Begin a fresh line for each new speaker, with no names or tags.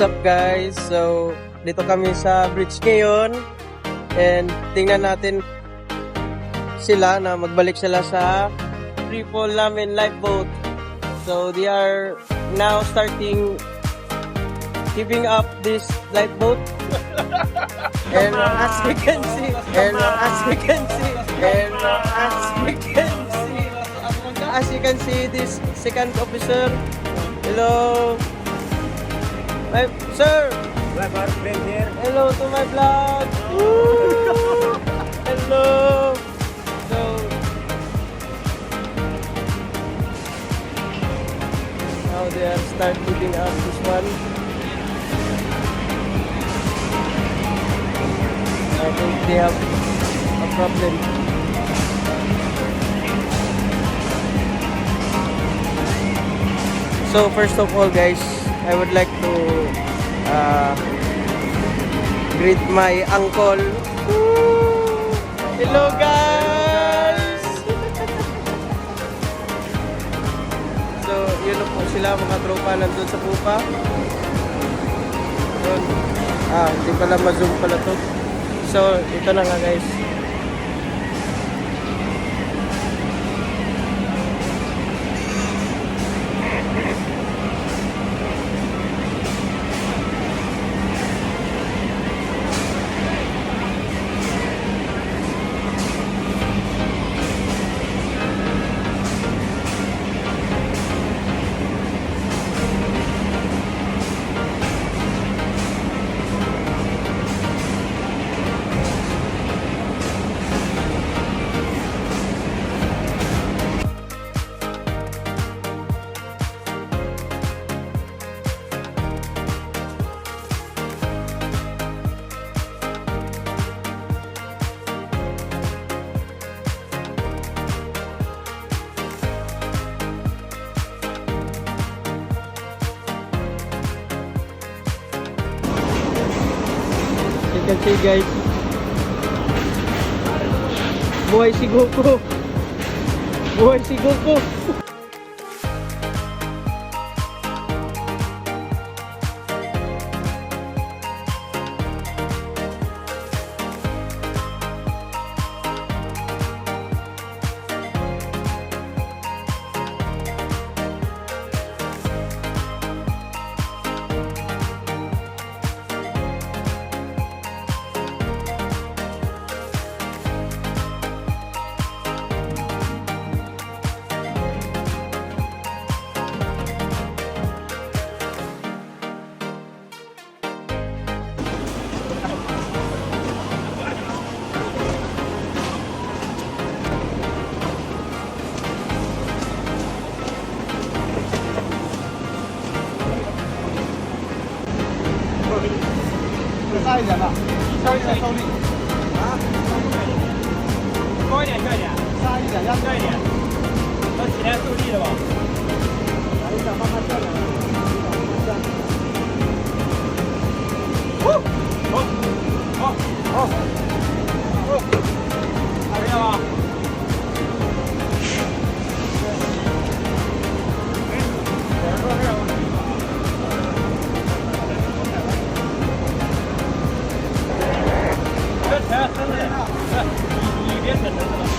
What's up guys? So, dito kami sa bridge ngayon and tingnan natin sila na magbalik sila sa freefall namin lifeboat. So, they are now starting keeping up this lifeboat. And as we can see, as you can see, this second officer. Hello. My sir. Hello to my vlog. Woo! Hello. So now they are start putting up this one. I think they have a problem. So first of all guys, I would like to greet my uncle. Woo! Hello guys! So yun na po sila mga tropa nandun sa pupa. Yun. Hindi pala ma-zoom pala to. So ito na nga guys. You can see guys, buhay si Goku. Buhay si Goku.
大一点吧，稍一点受力啊，高一点，小一点，大一点，压小一点，要体验受力的吧？来一下，慢慢下来，好，看见吧？你别扯绳子了。